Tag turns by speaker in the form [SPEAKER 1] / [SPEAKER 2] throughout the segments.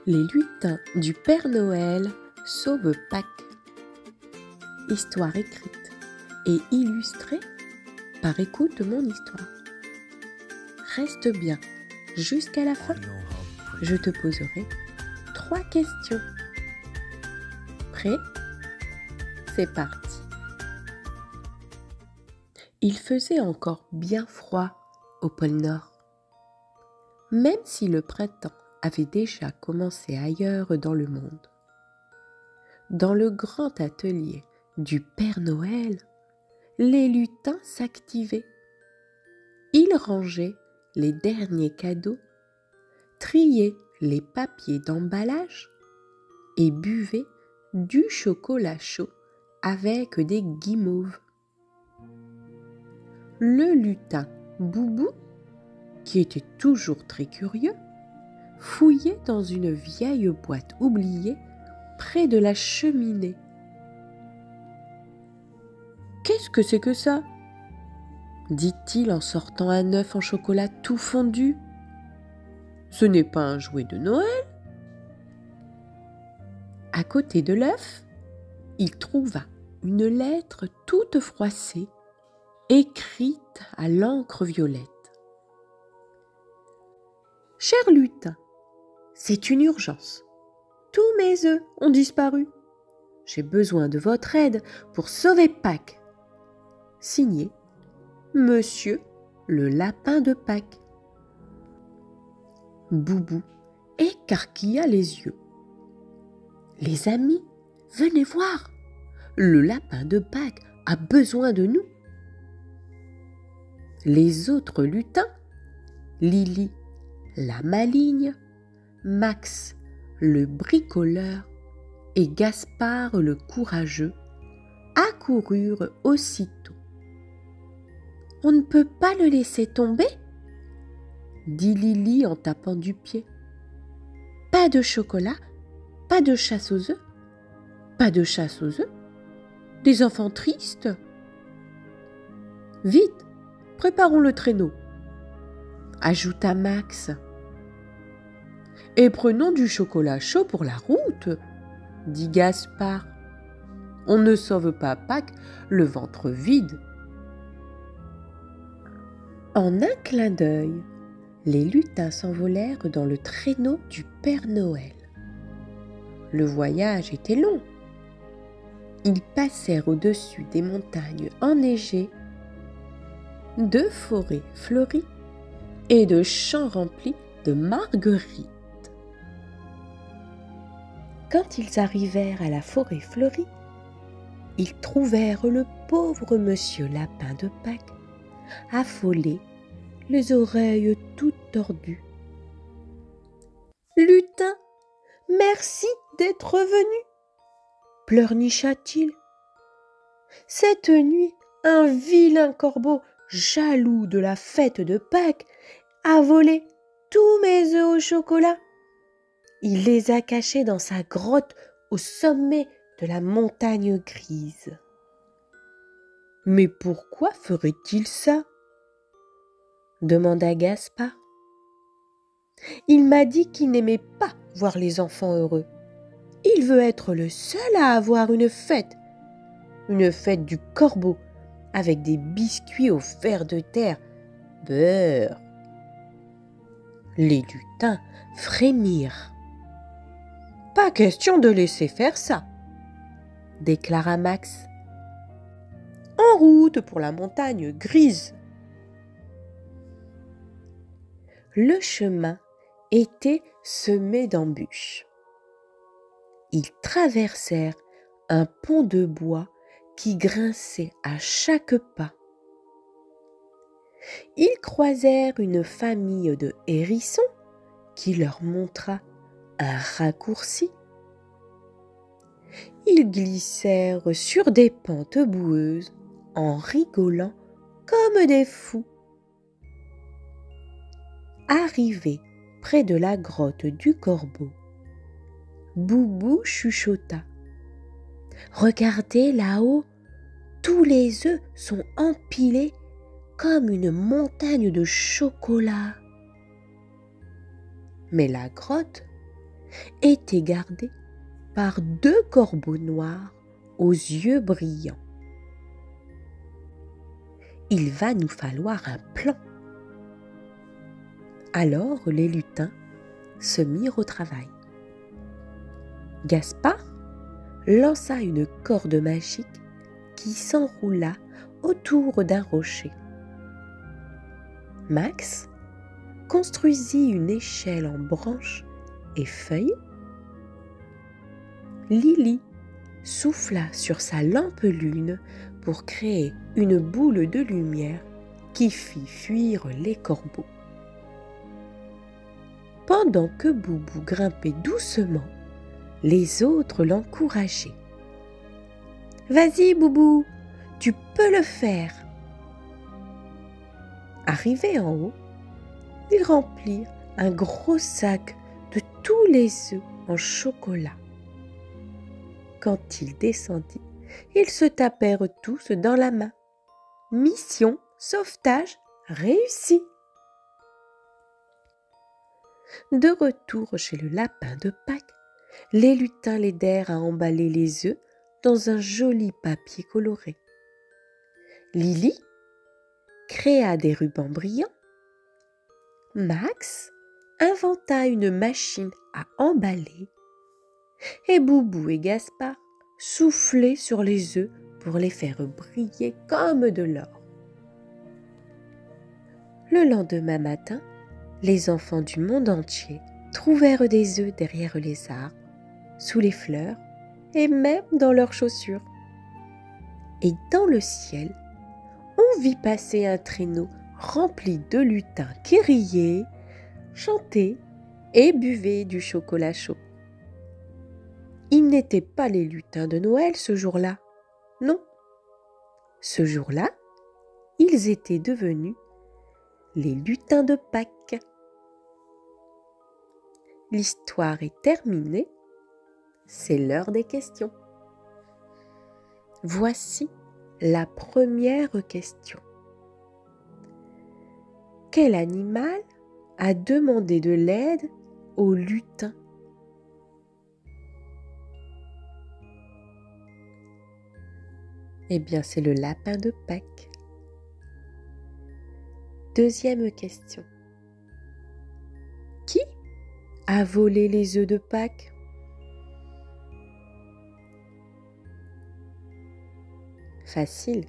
[SPEAKER 1] Les lutins du Père Noël sauvent Pâques. Histoire écrite et illustrée par Écoute mon histoire. Reste bien jusqu'à la fin. Je te poserai 3 questions. Prêt? C'est parti. Il faisait encore bien froid au pôle Nord. Même si le printemps avait déjà commencé ailleurs dans le monde. Dans le grand atelier du Père Noël, les lutins s'activaient. Ils rangeaient les derniers cadeaux, triaient les papiers d'emballage et buvaient du chocolat chaud avec des guimauves. Le lutin Boubou, qui était toujours très curieux, fouillait dans une vieille boîte oubliée près de la cheminée. « Qu'est-ce que c'est que ça ?» dit-il en sortant un œuf en chocolat tout fondu. « Ce n'est pas un jouet de Noël ?» À côté de l'œuf, il trouva une lettre toute froissée, écrite à l'encre violette. « Cher lutin, c'est une urgence. Tous mes œufs ont disparu. J'ai besoin de votre aide pour sauver Pâques. Signé, Monsieur le lapin de Pâques. » Boubou écarquilla les yeux. « Les amis, venez voir. Le lapin de Pâques a besoin de nous. » Les autres lutins, Lily la maligne, Max le bricoleur et Gaspard le courageux, accoururent aussitôt. « On ne peut pas le laisser tomber ?» dit Lily en tapant du pied. « Pas de chocolat, pas de chasse aux œufs, pas de chasse aux œufs, des enfants tristes. Vite, préparons le traîneau, » ajouta Max. « Et prenons du chocolat chaud pour la route, » dit Gaspard. « On ne sauve pas Pâques le ventre vide. » En un clin d'œil, les lutins s'envolèrent dans le traîneau du Père Noël. Le voyage était long. Ils passèrent au-dessus des montagnes enneigées, de forêts fleuries et de champs remplis de marguerites. Quand ils arrivèrent à la forêt fleurie, ils trouvèrent le pauvre monsieur lapin de Pâques, affolé, les oreilles toutes tordues. « Lutin, merci d'être venu !» pleurnicha-t-il. « Cette nuit, un vilain corbeau, jaloux de la fête de Pâques, a volé tous mes œufs au chocolat. Il les a cachés dans sa grotte au sommet de la montagne grise. »« Mais pourquoi ferait-il ça ?» demanda Gaspard. « Il m'a dit qu'il n'aimait pas voir les enfants heureux. Il veut être le seul à avoir une fête du corbeau, avec des biscuits au ver de terre. Beurre !» Les lutins frémirent. « Pas question de laisser faire ça, » déclara Max. « En route pour la montagne grise. » Le chemin était semé d'embûches. Ils traversèrent un pont de bois qui grinçait à chaque pas. Ils croisèrent une famille de hérissons qui leur montra un raccourci. Ils glissèrent sur des pentes boueuses en rigolant comme des fous. Arrivés près de la grotte du corbeau, Boubou chuchota. « Regardez là-haut, tous les œufs sont empilés comme une montagne de chocolat. » Mais la grotte était gardé par 2 corbeaux noirs aux yeux brillants. Il va nous falloir un plan. Alors les lutins se mirent au travail. Gaspard lança une corde magique qui s'enroula autour d'un rocher. Max construisit une échelle en branches et feuilles. Lily souffla sur sa lampe-lune pour créer une boule de lumière qui fit fuir les corbeaux. Pendant que Boubou grimpait doucement, les autres l'encourageaient. « Vas-y, Boubou, tu peux le faire !» Arrivés en haut, ils remplirent un gros sac de tous les œufs en chocolat. Quand il descendit, ils se tapèrent tous dans la main. Mission sauvetage réussie. De retour chez le lapin de Pâques, les lutins l'aidèrent à emballer les œufs dans un joli papier coloré. Lily créa des rubans brillants. Max inventa une machine à emballer. Et Boubou et Gaspard soufflaient sur les œufs pour les faire briller comme de l'or. Le lendemain matin, les enfants du monde entier trouvèrent des œufs derrière les arbres, sous les fleurs et même dans leurs chaussures. Et dans le ciel, on vit passer un traîneau rempli de lutins qui riaient, chantaient et buvaient du chocolat chaud. Ils n'étaient pas les lutins de Noël ce jour-là, non. Ce jour-là, ils étaient devenus les lutins de Pâques. L'histoire est terminée, c'est l'heure des questions. Voici la première question. Quel animal a demandé de l'aide au lutin? Eh bien, c'est le lapin de Pâques. Deuxième question. Qui a volé les œufs de Pâques? Facile,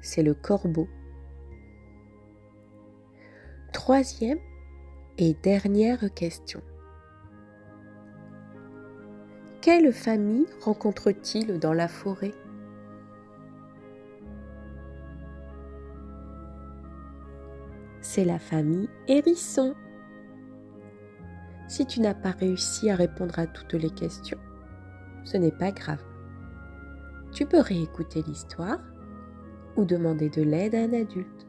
[SPEAKER 1] c'est le corbeau. Troisième et dernière question. Quelle famille rencontre-t-il dans la forêt? C'est la famille hérisson. Si tu n'as pas réussi à répondre à toutes les questions, ce n'est pas grave. Tu peux réécouter l'histoire ou demander de l'aide à un adulte.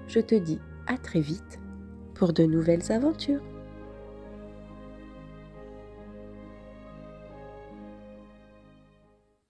[SPEAKER 1] Je te dis à très vite pour de nouvelles aventures.